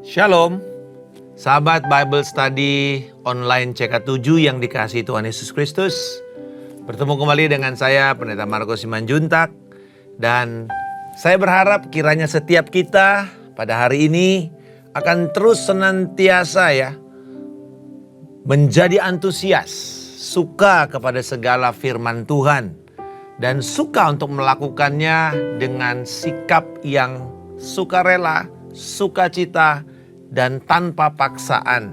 Shalom, sahabat Bible Study online CK7 yang dikasihi Tuhan Yesus Kristus. Bertemu kembali dengan saya, Pendeta Markus Simanjuntak. Dan saya berharap kiranya setiap kita pada hari ini akan terus senantiasa menjadi antusias, suka kepada segala firman Tuhan. Dan suka untuk melakukannya dengan sikap yang sukarela, sukacita, dan tanpa paksaan.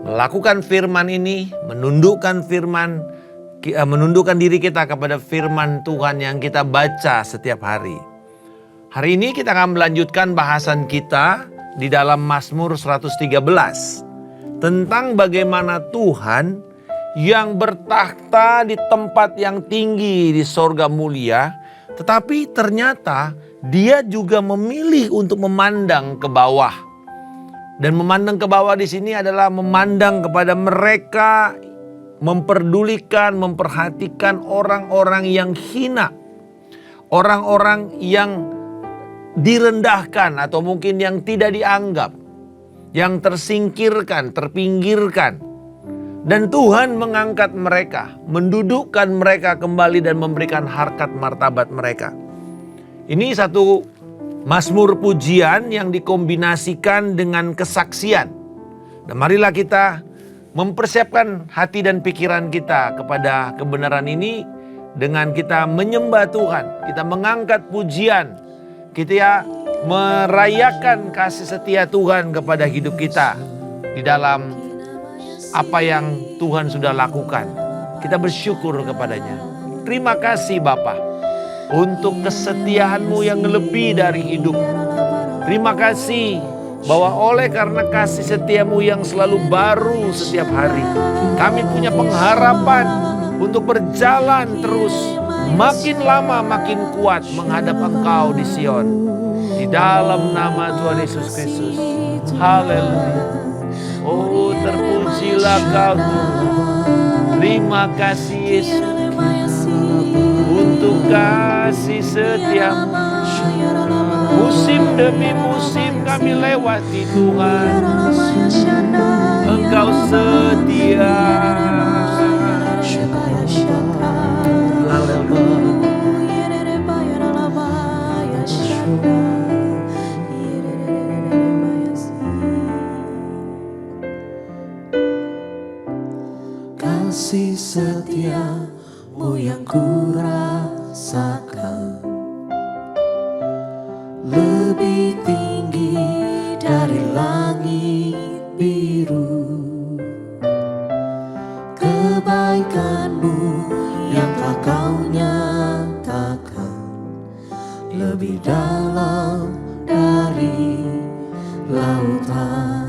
Melakukan firman ini, menundukkan diri kita kepada firman Tuhan yang kita baca setiap hari. Hari ini kita akan melanjutkan bahasan kita di dalam Mazmur 113 tentang bagaimana Tuhan yang bertakhta di tempat yang tinggi di sorga mulia, tetapi ternyata Dia juga memilih untuk memandang ke bawah. Dan memandang ke bawah di sini adalah memandang kepada mereka, memperdulikan, memperhatikan orang-orang yang hina, orang-orang yang direndahkan atau mungkin yang tidak dianggap, yang tersingkirkan, terpinggirkan. Dan Tuhan mengangkat mereka, mendudukkan mereka kembali dan memberikan harkat martabat mereka. Ini satu mazmur pujian yang dikombinasikan dengan kesaksian. Dan marilah kita mempersiapkan hati dan pikiran kita kepada kebenaran ini dengan kita menyembah Tuhan. Kita mengangkat pujian, kita merayakan kasih setia Tuhan kepada hidup kita di dalam apa yang Tuhan sudah lakukan. Kita bersyukur kepadanya. Terima kasih Bapa untuk kesetiaan-Mu yang lebih dari hidup. Terima kasih bahwa oleh karena kasih setia-Mu yang selalu baru setiap hari, kami punya pengharapan untuk berjalan terus, makin lama makin kuat menghadap Engkau di Sion. Di dalam nama Tuhan Yesus Kristus. Haleluya. Oh, terpujilah Kau Tuhan. Terima kasih Yesus untuk kasih setia-Mu. Musim demi musim kami lewati Tuhan. Engkau setia. Kasih setia-Mu yang ku rasakan lebih tinggi dari langit biru. Kebaikan-Mu yang telah Kau nyatakan lebih dalam dari lautan.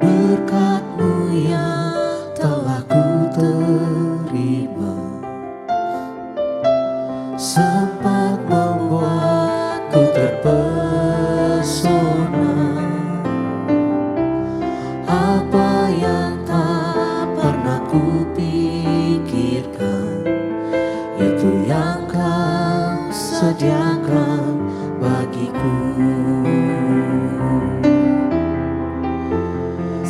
Berkat-Mu yang telah ku terima sempat membuatku terpesona. Apa yang tak pernah ku pikirkan, itu yang Kau sediakan bagiku.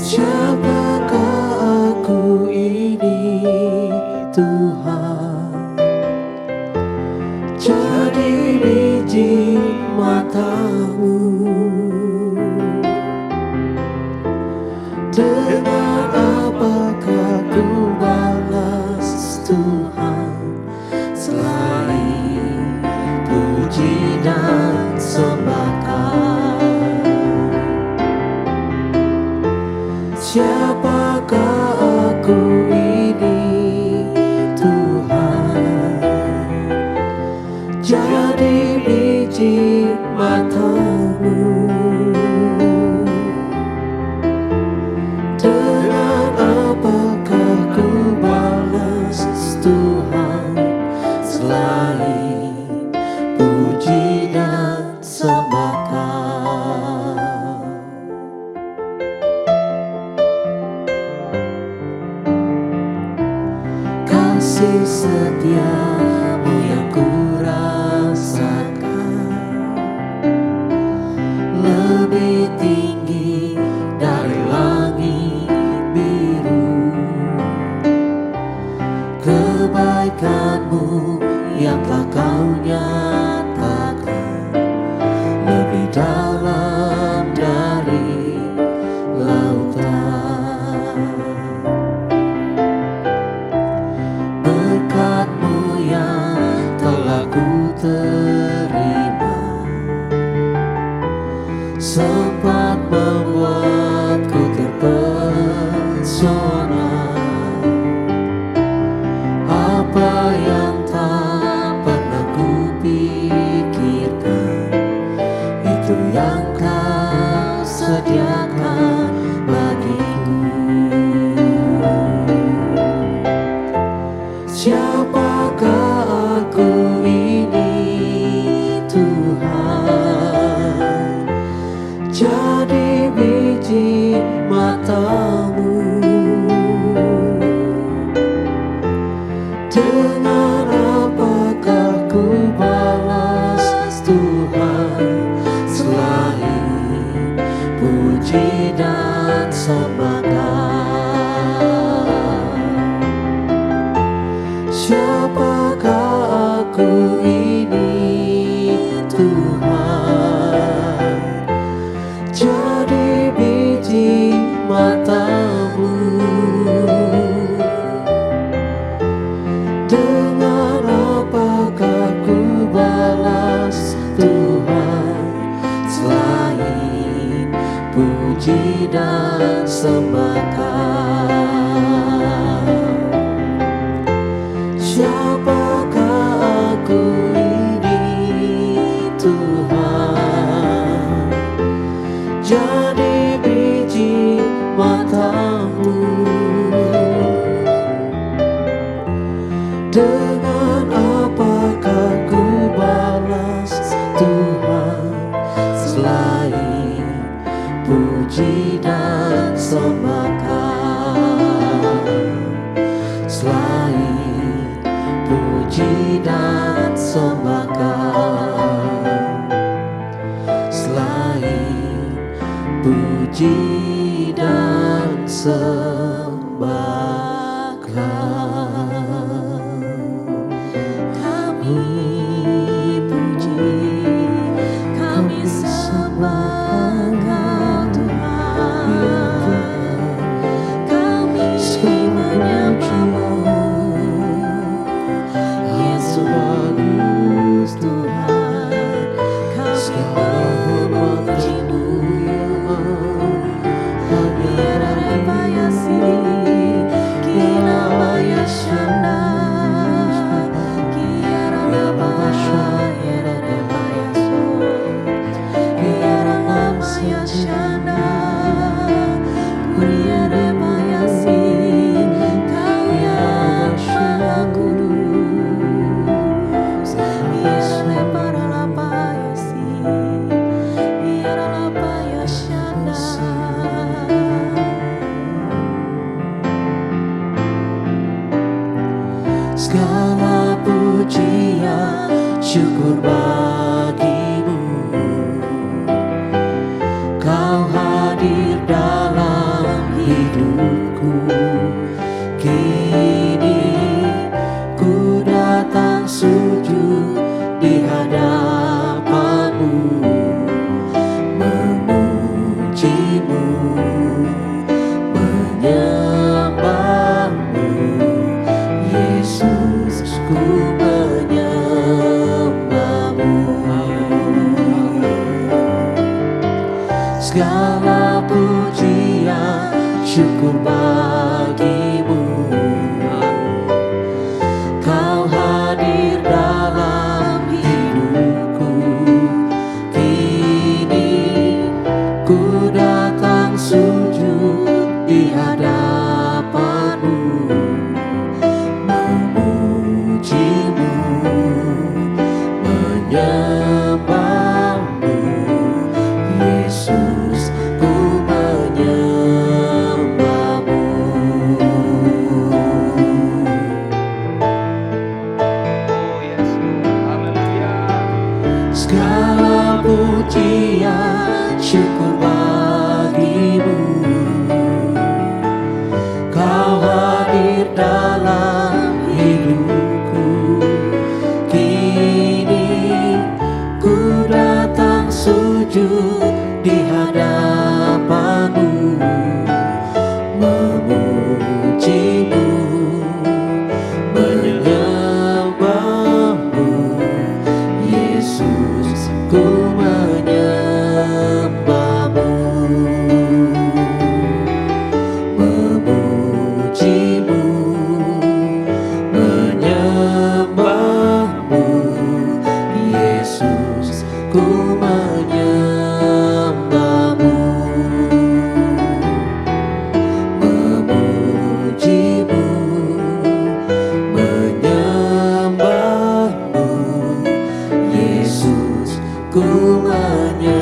Siapakah aku ini Tuhan? Jadi biji mata-Mu. Dengan apakah ku balas Tuhan selain puji dan sembah Kau? Siapakah aku ini Tuhan? Jadi biji mata-Mu. Dengan apakah ku balas Tuhan selain puji dan sembah Kau? Kasih setia-Mu yang ku rasakan Kau nyatakan lebih dalam dari lautan. Berkat-Mu yang telah ku terima sempat membuatku terpesona. Apa yang tak pernah ku pikirkan, itu yang Kau sediakan bagiku. Siapakah aku ini, Tuhan? Jadi biji mata-Mu. Dengan apakah ku balas, Tuhan, selain puji dan sembahkan? Siapakah aku ini, Tuhan? Jadi biji mata-Mu. Dengan apakah ku balas, Tuhan, selain puji dan sembahkan? Siapakah aku ini, Tuhan? Jadi biji mata-Mu. Dengan apakah ku balas, Tuhan, selain puji dan sembahkan? Selain puji dan sembahkan, selain puji dan sembahkan. Kami puji, kami sembahkan Tuhan. Kami menyembah-Mu, Yesus Tuhan. Kami memuji-Mu, Yerebayasi, Kinabayashana, Kiyarabaya, Yerebayaso, Kiyarabayashana, Yerebayasi, Kau yang Maha Kudus, Yerebaralabayasi, Kiyarabayashana. Segala pujian syukur bagi-Mu, Kau hadir dalam hidupku. Kini ku datang sujud di hadapan-Mu, memuji-Mu, menyembah-Mu. Yesus, ku menyembah-Mu. Segala pujian syukur bagi-Mu, Kau hadir dalam hidupku. Kini ku datang sujud di hadapan-Mu, memuji-Mu, menyembah-Mu. Yesus, ku menyembah-Mu. Oh Yesus, haleluya. Segala pujian syukur bagi-Mu, Kau hadir dalam hidupku. Kini sujud di hadapanmu, memujimu, menyembahmu. Yesus, ku menyembahmu, memujimu, menyembahmu. Yesus, ku menyembahmu, memujimu, menyembahmu. Yesus, ku menyembahmu.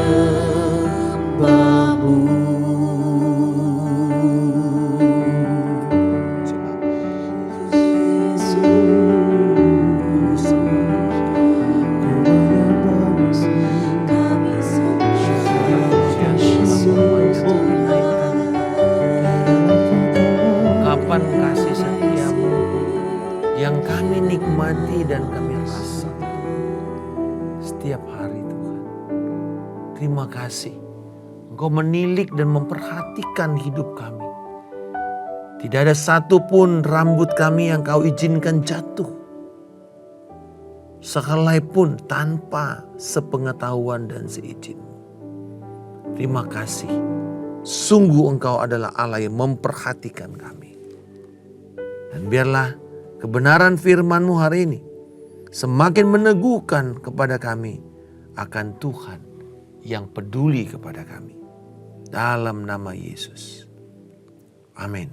Kapan kasih setiamu yang kami nikmati dan kami rasakan setiap hari, Tuhan. Terima kasih, Engkau menilik dan memperhatikan hidup kami. Tidak ada satupun rambut kami yang Kau izinkan jatuh, sehelai pun tanpa sepengetahuan dan seizin-Mu. Terima kasih, sungguh Engkau adalah Allah yang memperhatikan kami. Dan biarlah kebenaran firman-Mu hari ini semakin meneguhkan kepada kami akan Tuhan yang peduli kepada kami. Dalam nama Yesus. Amin.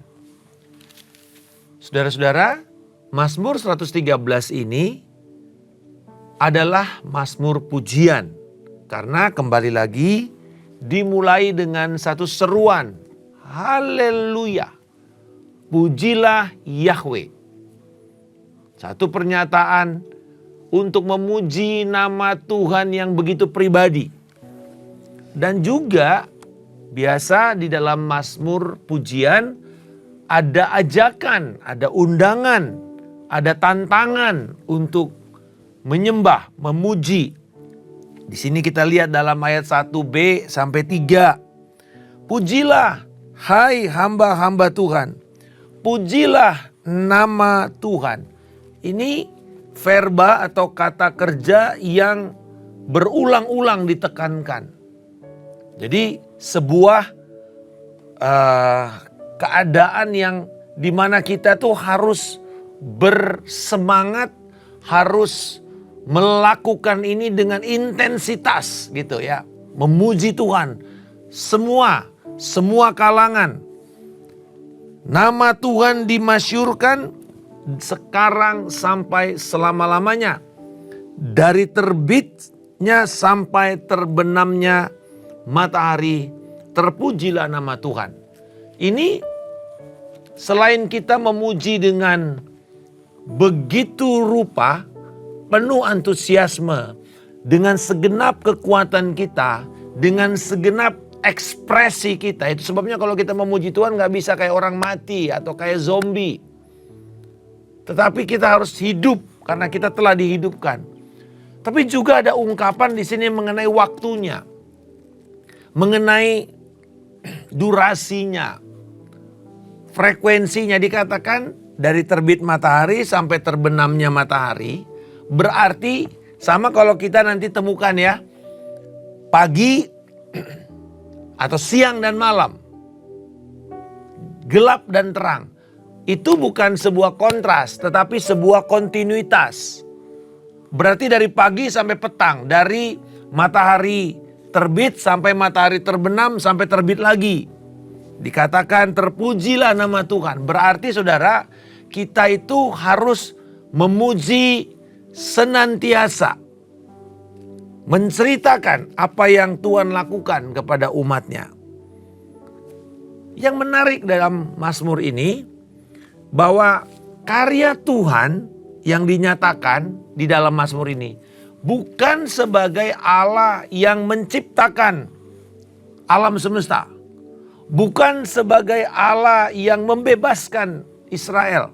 Saudara-saudara, Mazmur 113 ini adalah Mazmur pujian. Karena kembali lagi dimulai dengan satu seruan. Haleluya. Pujilah Yahweh. Satu pernyataan untuk memuji nama Tuhan yang begitu pribadi. Dan juga biasa di dalam Mazmur pujian ada ajakan, ada undangan, ada tantangan untuk menyembah, memuji. Di sini kita lihat dalam ayat 1b sampai 3. Pujilah hai hamba-hamba Tuhan. Pujilah nama Tuhan. Ini verba atau kata kerja yang berulang-ulang ditekankan. Jadi sebuah keadaan yang dimana kita tuh harus bersemangat, harus melakukan ini dengan intensitas gitu ya. Memuji Tuhan. Semua kalangan. Nama Tuhan dimasyurkan sekarang sampai selama-lamanya. Dari terbitnya sampai terbenamnya matahari, terpujilah nama Tuhan. Ini selain kita memuji dengan begitu rupa, penuh antusiasme, dengan segenap kekuatan kita, dengan segenap ekspresi kita. Itu sebabnya kalau kita memuji Tuhan gak bisa kayak orang mati atau kayak zombie. Tetapi kita harus hidup karena kita telah dihidupkan. Tapi juga ada ungkapan di sini mengenai waktunya. Mengenai durasinya, frekuensinya. Dikatakan dari terbit matahari sampai terbenamnya matahari. Berarti sama kalau kita nanti temukan ya, pagi atau siang dan malam, gelap dan terang. Itu bukan sebuah kontras, tetapi sebuah kontinuitas. Berarti dari pagi sampai petang, dari matahari terbit sampai matahari terbenam sampai terbit lagi. Dikatakan terpujilah nama Tuhan. Berarti saudara, kita itu harus memuji senantiasa. Menceritakan apa yang Tuhan lakukan kepada umatnya. Yang menarik dalam Mazmur ini, bahwa karya Tuhan yang dinyatakan di dalam Mazmur ini bukan sebagai Allah yang menciptakan alam semesta. Bukan sebagai Allah yang membebaskan Israel.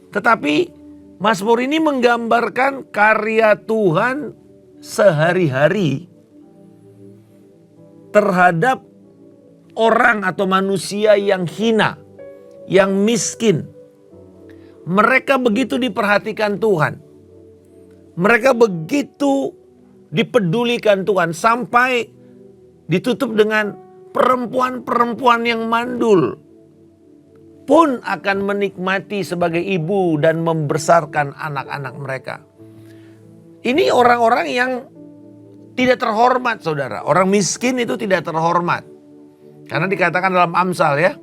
Tetapi Mazmur ini menggambarkan karya Tuhan sehari-hari terhadap orang atau manusia yang hina, yang miskin. Mereka begitu diperhatikan Tuhan. Mereka begitu dipedulikan Tuhan sampai ditutup dengan perempuan-perempuan yang mandul pun akan menikmati sebagai ibu dan membesarkan anak-anak mereka. Ini orang-orang yang tidak terhormat, saudara. Orang miskin itu tidak terhormat. Karena dikatakan dalam Amsal ya,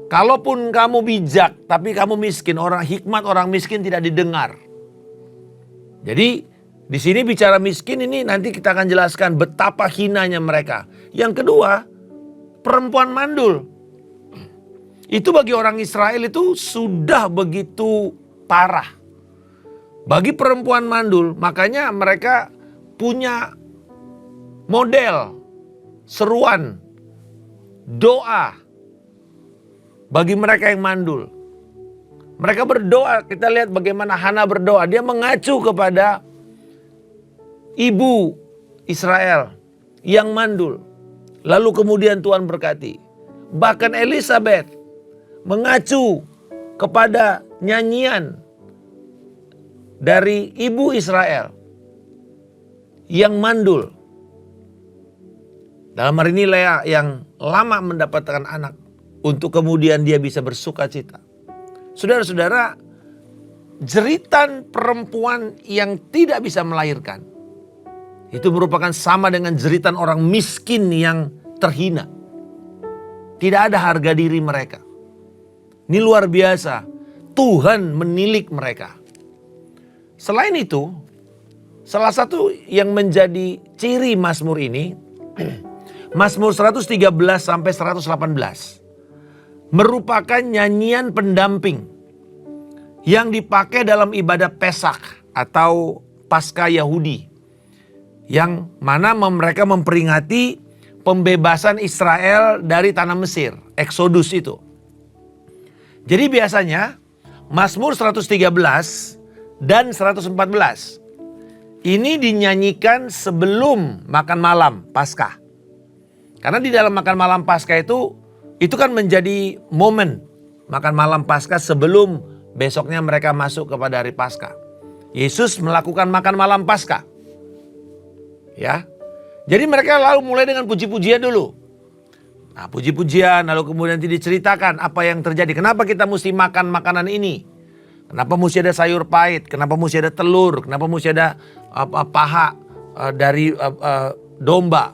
kalaupun kamu bijak tapi kamu miskin, orang hikmat orang miskin tidak didengar. Jadi di sini bicara miskin ini nanti kita akan jelaskan betapa hinanya mereka. Yang kedua, perempuan mandul. Itu bagi orang Israel itu sudah begitu parah. Bagi perempuan mandul, makanya mereka punya model, seruan, doa bagi mereka yang mandul. Mereka berdoa, kita lihat bagaimana Hana berdoa. Dia mengacu kepada ibu Israel yang mandul. Lalu kemudian Tuhan berkati. Bahkan Elizabeth mengacu kepada nyanyian dari ibu Israel yang mandul. Dalam hari ini Lea yang lama mendapatkan anak untuk kemudian dia bisa bersuka cita. Saudara-saudara, jeritan perempuan yang tidak bisa melahirkan itu merupakan sama dengan jeritan orang miskin yang terhina. Tidak ada harga diri mereka. Ini luar biasa. Tuhan menilik mereka. Selain itu, salah satu yang menjadi ciri Mazmur ini, Mazmur 113 sampai 118, merupakan nyanyian pendamping yang dipakai dalam ibadah Pesak atau Paskah Yahudi. Yang mana mereka memperingati pembebasan Israel dari tanah Mesir, Eksodus itu. Jadi biasanya Mazmur 113 dan 114 ini dinyanyikan sebelum makan malam Paskah. Karena di dalam makan malam Paskah itu kan menjadi momen makan malam Paskah sebelum besoknya mereka masuk kepada hari Paskah. Yesus melakukan makan malam Paskah. Ya. Jadi mereka lalu mulai dengan puji-pujian dulu. Nah, puji-pujian lalu kemudian diceritakan apa yang terjadi. Kenapa kita mesti makan makanan ini? Kenapa mesti ada sayur pahit? Kenapa mesti ada telur? Kenapa mesti ada paha dari domba?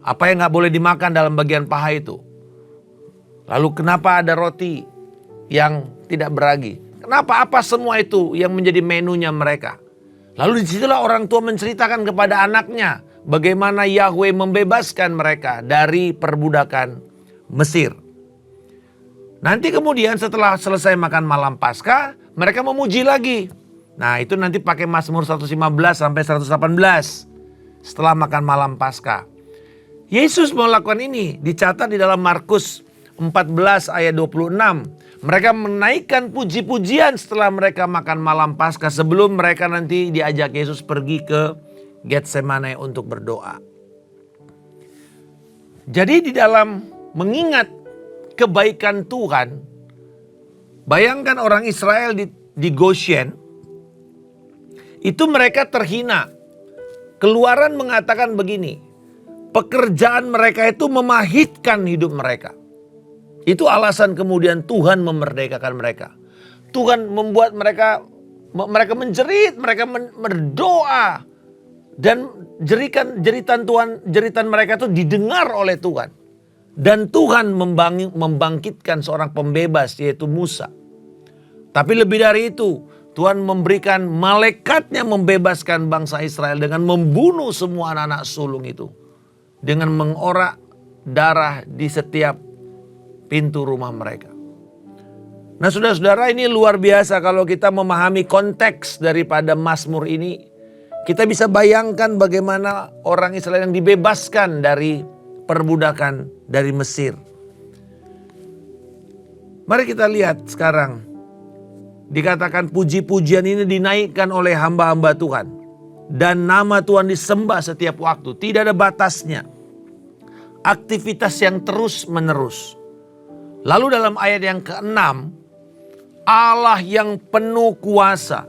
Apa yang gak boleh dimakan dalam bagian paha itu? Lalu kenapa ada roti yang tidak beragi? Kenapa apa semua itu yang menjadi menunya mereka? Lalu disitulah orang tua menceritakan kepada anaknya bagaimana Yahweh membebaskan mereka dari perbudakan Mesir. Nanti kemudian setelah selesai makan malam Paskah, mereka memuji lagi. Nah itu nanti pakai Mazmur 115 sampai 118 setelah makan malam Paskah. Yesus melakukan ini dicatat di dalam Markus 14 ayat 26. Mereka menaikkan puji-pujian setelah mereka makan malam Paskah sebelum mereka nanti diajak Yesus pergi ke Getsemane untuk berdoa. Jadi di dalam mengingat kebaikan Tuhan, bayangkan orang Israel di Goshen, itu mereka terhina. Keluaran mengatakan begini, pekerjaan mereka itu memahitkan hidup mereka. Itu alasan kemudian Tuhan memerdekakan mereka. Tuhan membuat mereka menjerit, mereka berdoa. Dan jeritan mereka itu didengar oleh Tuhan. Dan Tuhan membangkitkan seorang pembebas yaitu Musa. Tapi lebih dari itu, Tuhan memberikan malaikatnya membebaskan bangsa Israel dengan membunuh semua anak-anak sulung itu. Dengan mengorak darah di setiap pintu rumah mereka. Nah saudara-saudara, ini luar biasa kalau kita memahami konteks daripada Mazmur ini. Kita bisa bayangkan bagaimana orang Israel yang dibebaskan dari perbudakan dari Mesir. Mari kita lihat sekarang. Dikatakan puji-pujian ini dinaikkan oleh hamba-hamba Tuhan. Dan nama Tuhan disembah setiap waktu. Tidak ada batasnya. aktivitas yang terus menerus. Lalu dalam ayat yang ke-6, Allah yang penuh kuasa,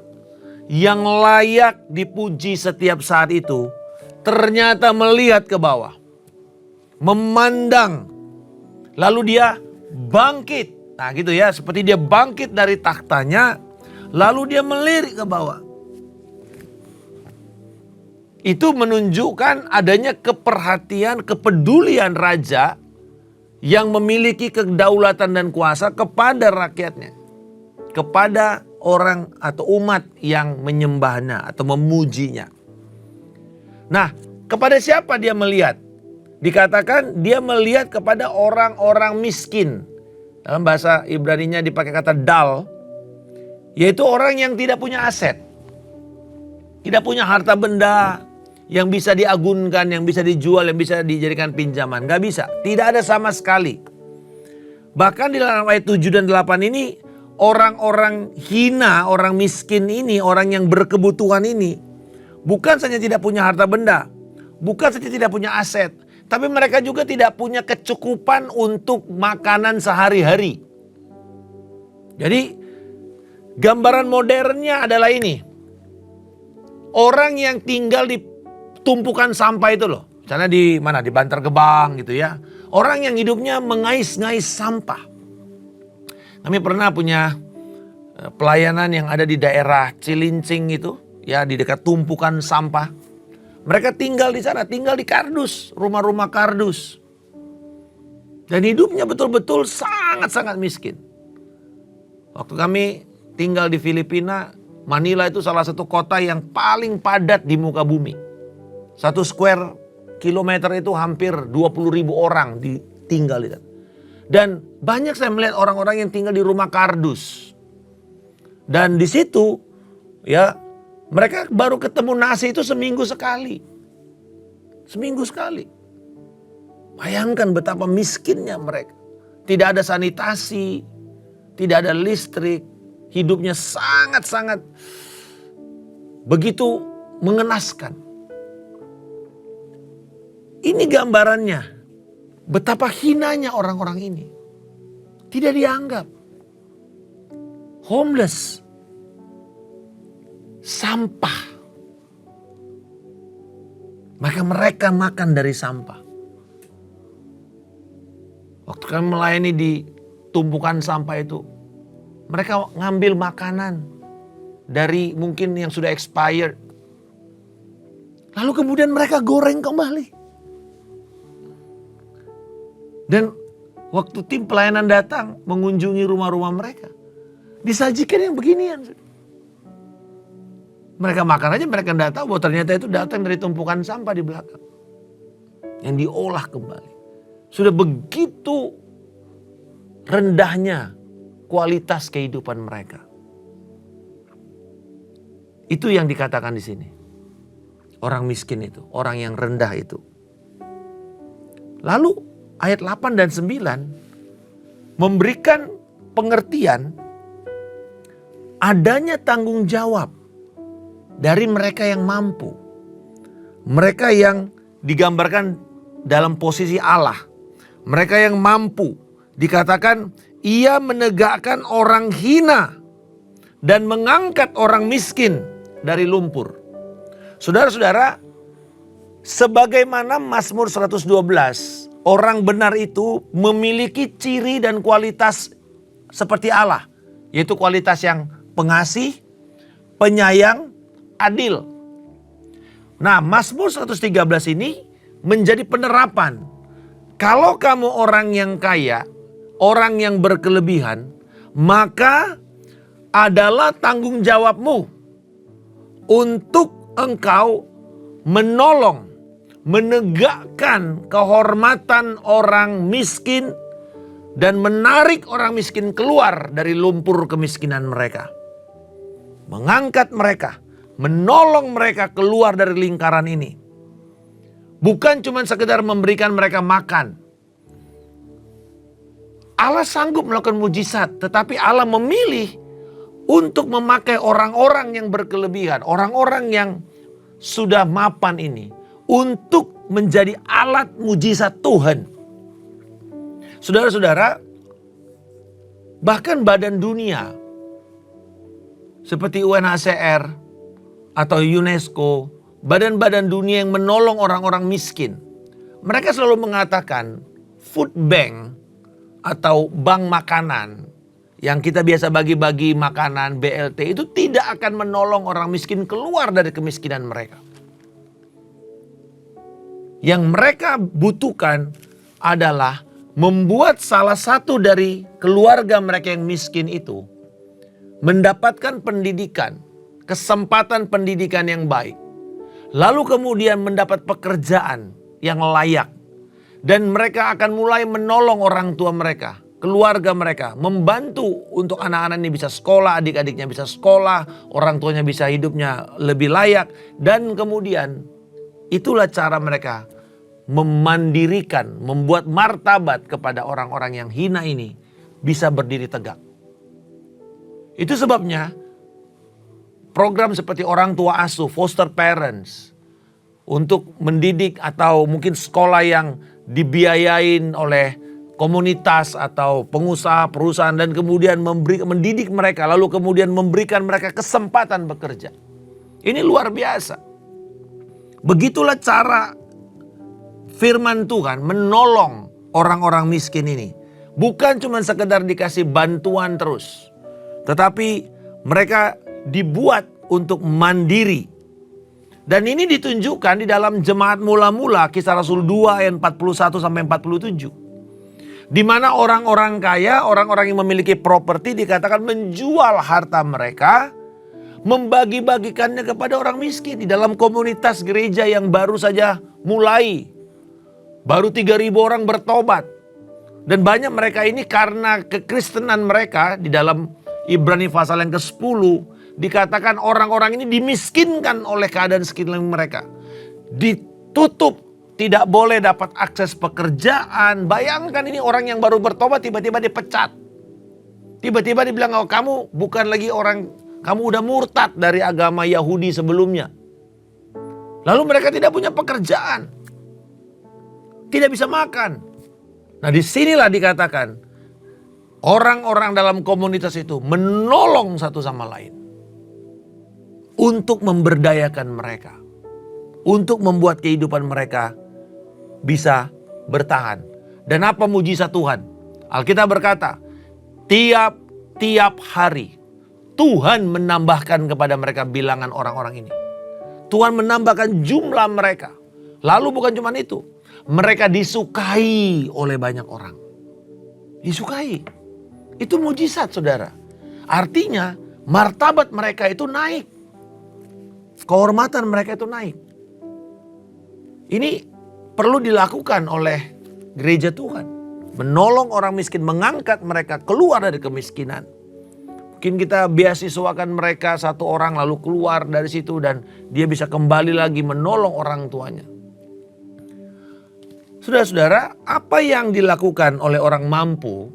yang layak dipuji setiap saat itu, ternyata melihat ke bawah, memandang, lalu dia bangkit. Nah gitu ya, seperti dia bangkit dari takhtanya, lalu dia melirik ke bawah. Itu menunjukkan adanya keperhatian, kepedulian raja yang memiliki kedaulatan dan kuasa kepada rakyatnya. Kepada orang atau umat yang menyembahnya atau memujinya. Nah, kepada siapa dia melihat? Dikatakan dia melihat kepada orang-orang miskin. Dalam bahasa Ibraninya dipakai kata dal, yaitu orang yang tidak punya aset. Tidak punya harta benda yang bisa diagunkan, yang bisa dijual, yang bisa dijadikan pinjaman. Gak bisa, tidak ada sama sekali. Bahkan di dalam ayat 7 dan 8 ini, orang-orang hina, orang miskin ini, orang yang berkebutuhan ini, bukan saja tidak punya harta benda, bukan saja tidak punya aset, tapi mereka juga tidak punya kecukupan untuk makanan sehari-hari. Jadi gambaran modernnya adalah ini. Orang yang tinggal di tumpukan sampah itu loh. Misalnya di mana? Di Bantar Gebang gitu ya. Orang yang hidupnya mengais-ngais sampah. Kami pernah punya pelayanan yang ada di daerah Cilincing itu. Ya, di dekat tumpukan sampah. Mereka tinggal di sana, tinggal di kardus. Rumah-rumah kardus. Dan hidupnya betul-betul sangat-sangat miskin. Waktu kami tinggal di Filipina, Manila itu salah satu kota yang paling padat di muka bumi. 1 square kilometer itu hampir 20.000 orang tinggal di sana. Dan banyak saya melihat orang-orang yang tinggal di rumah kardus. Dan di situ ya mereka baru ketemu nasi itu seminggu sekali. Seminggu sekali. Bayangkan betapa miskinnya mereka. Tidak ada sanitasi, tidak ada listrik. Hidupnya sangat-sangat begitu mengenaskan. Ini gambarannya. Betapa hinanya orang-orang ini. Tidak dianggap. Homeless. Sampah. Maka mereka makan dari sampah. Waktu kami melayani di tumpukan sampah itu, mereka ngambil makanan dari mungkin yang sudah expired. Lalu kemudian mereka goreng kembali. Dan waktu tim pelayanan datang mengunjungi rumah-rumah mereka, disajikan yang beginian. Mereka makan aja, mereka tidak tahu bahwa ternyata itu datang dari tumpukan sampah di belakang. Yang diolah kembali. Sudah begitu rendahnya kualitas kehidupan mereka. Itu yang dikatakan di sini. Orang miskin itu, orang yang rendah itu. Lalu ayat 8 dan 9 memberikan pengertian adanya tanggung jawab dari mereka yang mampu. Mereka yang digambarkan dalam posisi Allah. Mereka yang mampu. Dikatakan ia menegakkan orang hina dan mengangkat orang miskin dari lumpur. Saudara-saudara, sebagaimana Mazmur 112, orang benar itu memiliki ciri dan kualitas seperti Allah. Yaitu kualitas yang pengasih, penyayang, adil. Nah, Mazmur 113 ini menjadi penerapan. Kalau kamu orang yang kaya, orang yang berkelebihan, maka adalah tanggung jawabmu untuk engkau menolong, menegakkan kehormatan orang miskin dan menarik orang miskin keluar dari lumpur kemiskinan mereka. Mengangkat mereka, menolong mereka keluar dari lingkaran ini. Bukan cuma sekedar memberikan mereka makan. Allah sanggup melakukan mujizat, tetapi Allah memilih untuk memakai orang-orang yang berkelebihan, orang-orang yang sudah mapan ini untuk menjadi alat mujizat Tuhan. Saudara-saudara, bahkan badan dunia seperti UNHCR atau UNESCO, badan-badan dunia yang menolong orang-orang miskin, mereka selalu mengatakan food bank atau bank makanan yang kita biasa bagi-bagi makanan BLT itu tidak akan menolong orang miskin keluar dari kemiskinan mereka. Yang mereka butuhkan adalah membuat salah satu dari keluarga mereka yang miskin itu mendapatkan pendidikan, kesempatan pendidikan yang baik. Lalu kemudian mendapat pekerjaan yang layak. Dan mereka akan mulai menolong orang tua mereka, keluarga mereka, membantu untuk anak-anak ini bisa sekolah, adik-adiknya bisa sekolah, orang tuanya bisa hidupnya lebih layak. Dan kemudian itulah cara mereka memandirikan, membuat martabat kepada orang-orang yang hina ini bisa berdiri tegak. Itu sebabnya program seperti orang tua asuh, foster parents, untuk mendidik atau mungkin sekolah yang dibiayain oleh komunitas atau pengusaha, perusahaan dan kemudian mendidik mereka lalu kemudian memberikan mereka kesempatan bekerja. Ini luar biasa. Begitulah cara firman Tuhan menolong orang-orang miskin ini. Bukan cuma sekedar dikasih bantuan terus, tetapi mereka dibuat untuk mandiri. Dan ini ditunjukkan di dalam jemaat mula-mula Kisah Rasul 2 ayat 41 sampai 47. Di mana orang-orang kaya, orang-orang yang memiliki properti dikatakan menjual harta mereka, membagi-bagikannya kepada orang miskin di dalam komunitas gereja yang baru saja mulai. Baru 3.000 orang bertobat. Dan banyak mereka ini karena kekristenan mereka di dalam Ibrani pasal yang ke-10 dikatakan orang-orang ini dimiskinkan oleh keadaan sekeliling mereka. Ditutup, tidak boleh dapat akses pekerjaan. Bayangkan ini orang yang baru bertobat tiba-tiba dipecat. Tiba-tiba dibilang, oh kamu bukan lagi orang, kamu udah murtad dari agama Yahudi sebelumnya. Lalu mereka tidak punya pekerjaan. Tidak bisa makan. Nah disinilah dikatakan orang-orang dalam komunitas itu menolong satu sama lain. Untuk memberdayakan mereka. Untuk membuat kehidupan mereka bisa bertahan. Dan apa mujizat Tuhan? Alkitab berkata, tiap hari Tuhan menambahkan kepada mereka bilangan orang-orang ini. Tuhan menambahkan jumlah mereka. Lalu bukan cuma itu. Mereka disukai oleh banyak orang. Disukai. Itu mujizat saudara. Artinya martabat mereka itu naik. Kehormatan mereka itu naik. Ini perlu dilakukan oleh gereja Tuhan. Menolong orang miskin, mengangkat mereka keluar dari kemiskinan. Mungkin kita beasiswakan mereka satu orang lalu keluar dari situ dan dia bisa kembali lagi menolong orang tuanya. Saudara-saudara, apa yang dilakukan oleh orang mampu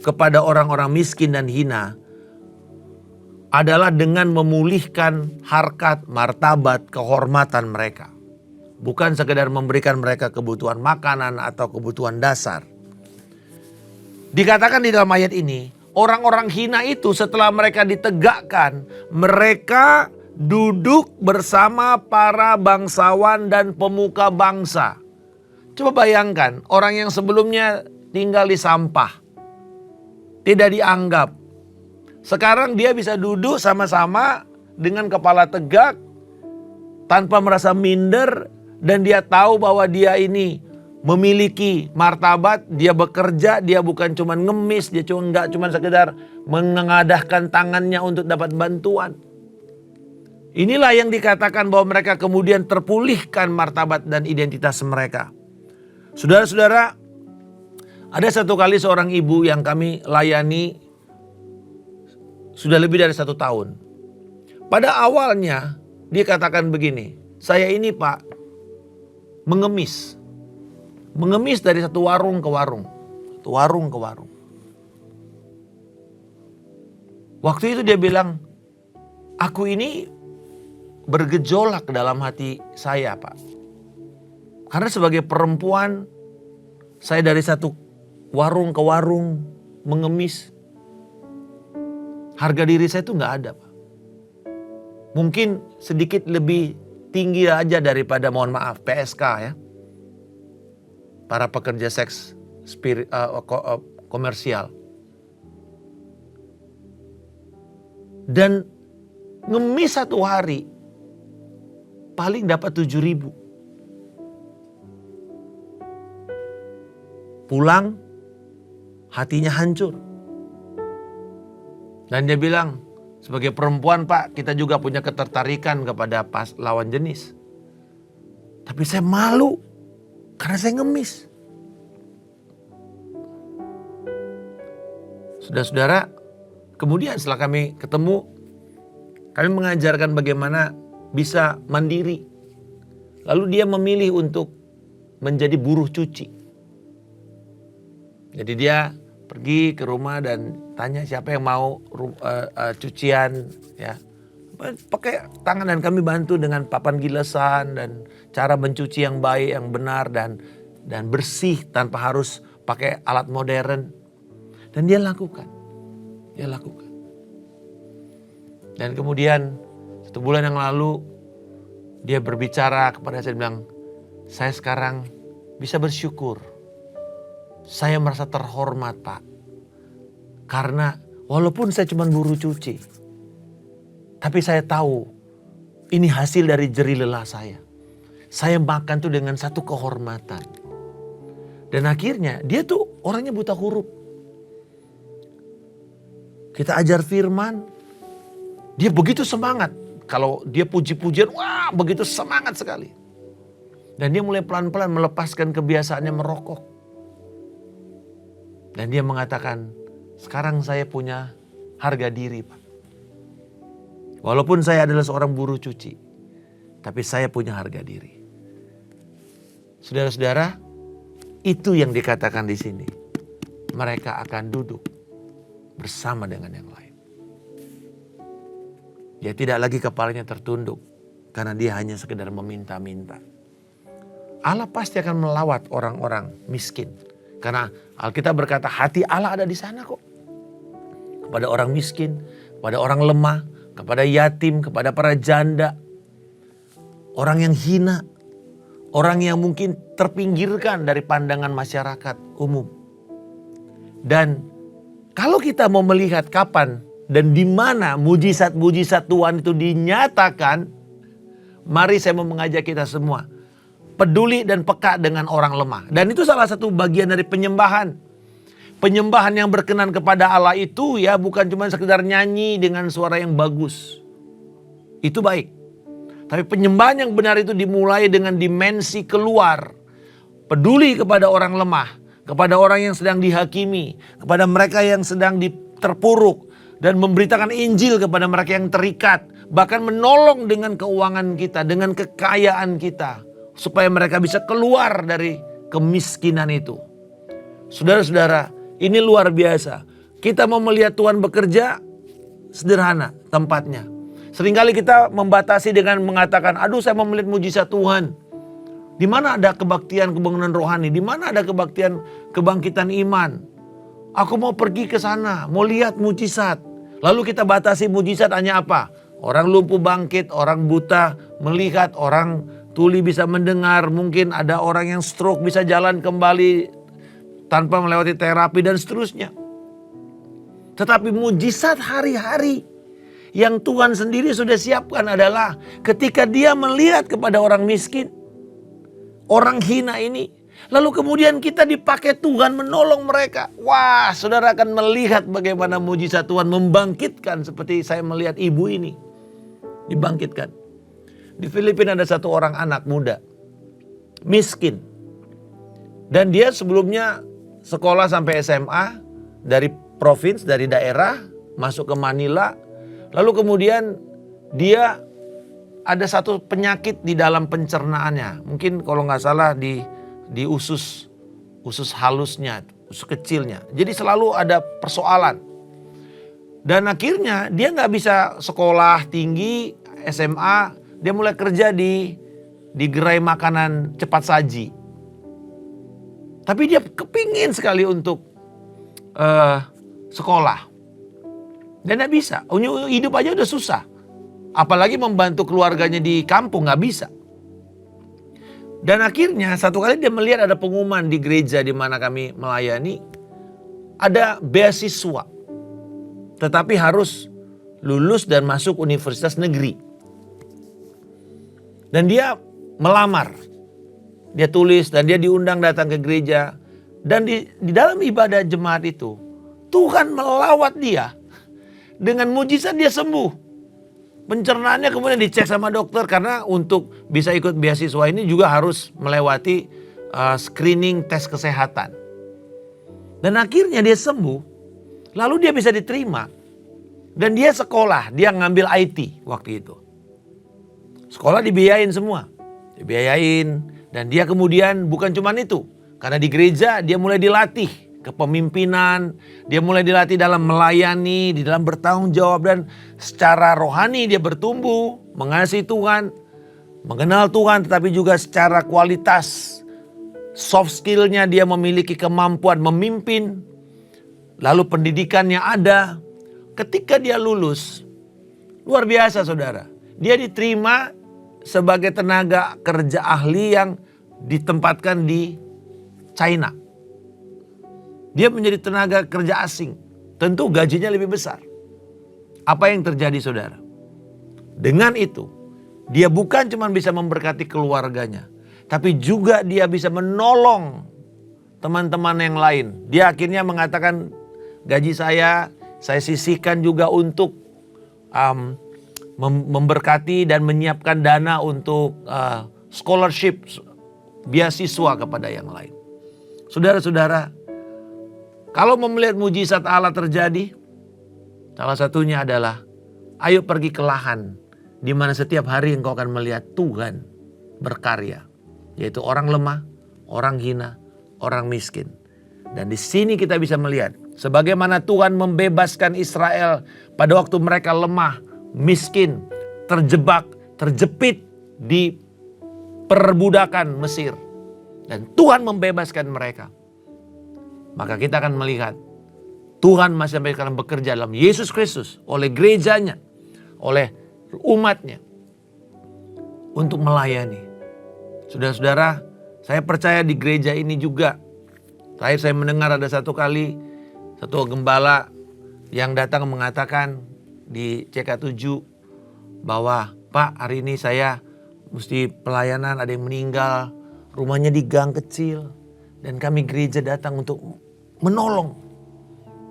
kepada orang-orang miskin dan hina adalah dengan memulihkan harkat, martabat, kehormatan mereka. Bukan sekedar memberikan mereka kebutuhan makanan atau kebutuhan dasar. Dikatakan di dalam ayat ini, orang-orang hina itu setelah mereka ditegakkan, mereka duduk bersama para bangsawan dan pemuka bangsa. Coba bayangkan, orang yang sebelumnya tinggal di sampah, tidak dianggap. Sekarang dia bisa duduk sama-sama dengan kepala tegak, tanpa merasa minder, dan dia tahu bahwa dia ini memiliki martabat, dia bekerja, dia bukan cuma ngemis, dia nggak cuma sekedar mengadahkan tangannya untuk dapat bantuan. Inilah yang dikatakan bahwa mereka kemudian terpulihkan martabat dan identitas mereka. Saudara-saudara, ada satu kali seorang ibu yang kami layani sudah lebih dari 1 tahun. Pada awalnya dia katakan begini, saya ini Pak mengemis. Mengemis dari satu warung ke warung. Satu warung ke warung. Waktu itu dia bilang, aku ini bergejolak dalam hati saya Pak. Karena sebagai perempuan, saya dari satu warung ke warung mengemis. Harga diri saya itu gak ada, Pak. Mungkin sedikit lebih tinggi aja daripada, mohon maaf, PSK ya. Para pekerja seks komersial. Dan ngemis satu hari paling dapat 7.000. Pulang hatinya hancur. Dan dia bilang, sebagai perempuan Pak, kita juga punya ketertarikan kepada lawan jenis. Tapi saya malu karena saya ngemis. Saudara-saudara, kemudian setelah kami ketemu, kami mengajarkan bagaimana bisa mandiri. Lalu dia memilih untuk menjadi buruh cuci. Jadi dia pergi ke rumah dan tanya siapa yang mau cucian ya. Pakai tangan, dan kami bantu dengan papan gilesan dan cara mencuci yang baik, yang benar dan bersih tanpa harus pakai alat modern. Dan dia lakukan. Dan kemudian 1 bulan yang lalu dia berbicara kepada saya, bilang, saya sekarang bisa bersyukur. Saya merasa terhormat Pak. Karena walaupun saya cuma buruh cuci, tapi saya tahu ini hasil dari jerih lelah saya. Saya makan tuh dengan satu kehormatan. Dan akhirnya dia tuh orangnya buta huruf. Kita ajar firman, dia begitu semangat. Kalau dia puji-pujian, wah begitu semangat sekali. Dan dia mulai pelan-pelan melepaskan kebiasaannya merokok. Dan dia mengatakan, sekarang saya punya harga diri Pak. Walaupun saya adalah seorang buruh cuci, tapi saya punya harga diri. Saudara-saudara, itu yang dikatakan di sini. Mereka akan duduk bersama dengan yang lain. Dia tidak lagi kepalanya tertunduk karena dia hanya sekedar meminta-minta. Allah pasti akan melawat orang-orang miskin. Karena Alkitab berkata hati Allah ada di sana kok. Kepada orang miskin, kepada orang lemah, kepada yatim, kepada para janda. Orang yang hina, orang yang mungkin terpinggirkan dari pandangan masyarakat umum. Dan kalau kita mau melihat kapan dan di mana mujizat-mujizat Tuhan itu dinyatakan, mari saya mau mengajak kita semua peduli dan peka dengan orang lemah. Dan itu salah satu bagian dari penyembahan. Penyembahan yang berkenan kepada Allah itu ya bukan cuma sekedar nyanyi dengan suara yang bagus. Itu baik. Tapi penyembahan yang benar itu dimulai dengan dimensi keluar. Peduli kepada orang lemah, kepada orang yang sedang dihakimi, kepada mereka yang sedang terpuruk, dan memberitakan Injil kepada mereka yang terikat. Bahkan menolong dengan keuangan kita, dengan kekayaan kita. Supaya mereka bisa keluar dari kemiskinan itu. Saudara-saudara, ini luar biasa. Kita mau melihat Tuhan bekerja, sederhana tempatnya. Seringkali kita membatasi dengan mengatakan, aduh saya mau melihat mujizat Tuhan. Di mana ada kebaktian kebangunan rohani? Di mana ada kebaktian kebangkitan iman? Aku mau pergi ke sana, mau lihat mujizat. Lalu kita batasi mujizat hanya apa? Orang lumpuh bangkit, orang buta melihat, orang tuli bisa mendengar, mungkin ada orang yang stroke bisa jalan kembali tanpa melewati terapi dan seterusnya. Tetapi mujizat hari-hari yang Tuhan sendiri sudah siapkan adalah ketika dia melihat kepada orang miskin, orang hina ini, lalu kemudian kita dipakai Tuhan menolong mereka. Wah, saudara akan melihat bagaimana mujizat Tuhan membangkitkan, seperti saya melihat ibu ini dibangkitkan. Di Filipina ada satu orang anak muda, miskin. Dan dia sebelumnya sekolah sampai SMA, dari provinsi, dari daerah, masuk ke Manila. Lalu kemudian dia ada satu penyakit di dalam pencernaannya. Mungkin kalau nggak salah di usus halusnya, usus kecilnya. Jadi selalu ada persoalan. Dan akhirnya dia nggak bisa sekolah tinggi, SMA. Dia mulai kerja di di gerai makanan cepat saji. Tapi dia kepingin sekali untuk sekolah. Dan gak bisa, hidup aja udah susah. Apalagi membantu keluarganya di kampung, gak bisa. Dan akhirnya satu kali dia melihat ada pengumuman di gereja di mana kami melayani. Ada beasiswa. Tetapi harus lulus dan masuk universitas negeri. Dan dia melamar. Dia tulis dan dia diundang datang ke gereja. Dan di dalam ibadah jemaat itu, Tuhan melawat dia. Dengan mujizat dia sembuh. Pencernaannya kemudian dicek sama dokter karena untuk bisa ikut beasiswa ini juga harus melewati screening tes kesehatan. Dan akhirnya dia sembuh, lalu dia bisa diterima. Dan dia sekolah, dia ngambil IT waktu itu. Sekolah dibiayain semua, dibiayain. Dan dia kemudian bukan cuma itu, karena di gereja dia mulai dilatih kepemimpinan, dia mulai dilatih dalam melayani, di dalam bertanggung jawab, dan secara rohani dia bertumbuh, mengasihi Tuhan, mengenal Tuhan, tetapi juga secara kualitas soft skillnya dia memiliki kemampuan memimpin, lalu pendidikannya ada. Ketika dia lulus, luar biasa saudara, dia diterima sebagai tenaga kerja ahli yang ditempatkan di China. Dia menjadi tenaga kerja asing. Tentu gajinya lebih besar. Apa yang terjadi saudara? Dengan itu, dia bukan cuma bisa memberkati keluarganya. Tapi juga dia bisa menolong teman-teman yang lain. Dia akhirnya mengatakan, gaji saya sisihkan juga untuk memberkati dan menyiapkan dana untuk scholarship, beasiswa kepada yang lain. Saudara-saudara, kalau mau melihat mujizat Allah terjadi, salah satunya adalah ayo pergi ke lahan di mana setiap hari engkau akan melihat Tuhan berkarya, yaitu orang lemah, orang hina, orang miskin. Dan di sini kita bisa melihat sebagaimana Tuhan membebaskan Israel pada waktu mereka lemah, miskin, terjebak, terjepit di perbudakan Mesir. Dan Tuhan membebaskan mereka. Maka kita akan melihat Tuhan masih sampai sekarang bekerja dalam Yesus Kristus, oleh gerejanya, oleh umatnya, untuk melayani. Saudara-saudara, saya percaya di gereja ini juga. Terakhir saya mendengar ada satu gembala yang datang mengatakan di CK7 bahwa, Pak, hari ini saya mesti pelayanan, ada yang meninggal, rumahnya di gang kecil. Dan kami gereja datang untuk menolong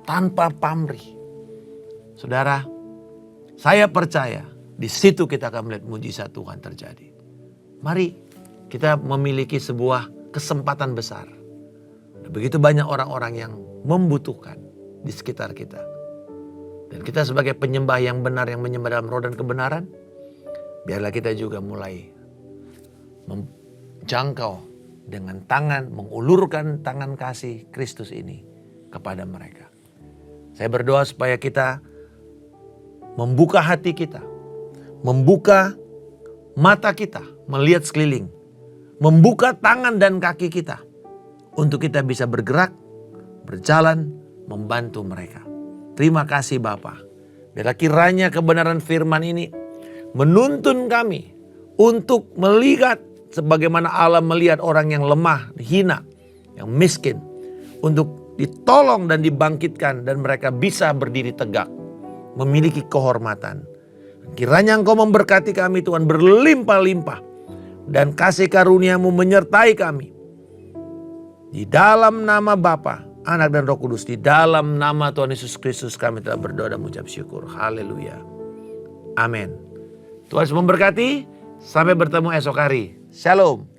tanpa pamrih. Saudara, saya percaya di situ kita akan melihat mujizat Tuhan terjadi. Mari kita memiliki sebuah kesempatan besar. Begitu banyak orang-orang yang membutuhkan di sekitar kita. Dan kita sebagai penyembah yang benar, yang menyembah dalam roh dan kebenaran, biarlah kita juga mulai menjangkau dengan tangan, mengulurkan tangan kasih Kristus ini kepada mereka. Saya berdoa supaya kita membuka hati kita, membuka mata kita, melihat sekeliling, membuka tangan dan kaki kita, untuk kita bisa bergerak, berjalan, membantu mereka. Terima kasih Bapa. Biarlah kiranya kebenaran firman ini menuntun kami untuk melihat sebagaimana Allah melihat orang yang lemah, hina, yang miskin, untuk ditolong dan dibangkitkan dan mereka bisa berdiri tegak, memiliki kehormatan. Kiranya Engkau memberkati kami Tuhan berlimpah-limpah dan kasih karunia-Mu menyertai kami. Di dalam nama Bapa, Anak dan Roh Kudus, di dalam nama Tuhan Yesus Kristus kami telah berdoa dan mengucap syukur. Haleluya. Amin. Tuhan Yesus memberkati. Sampai bertemu esok hari. Shalom.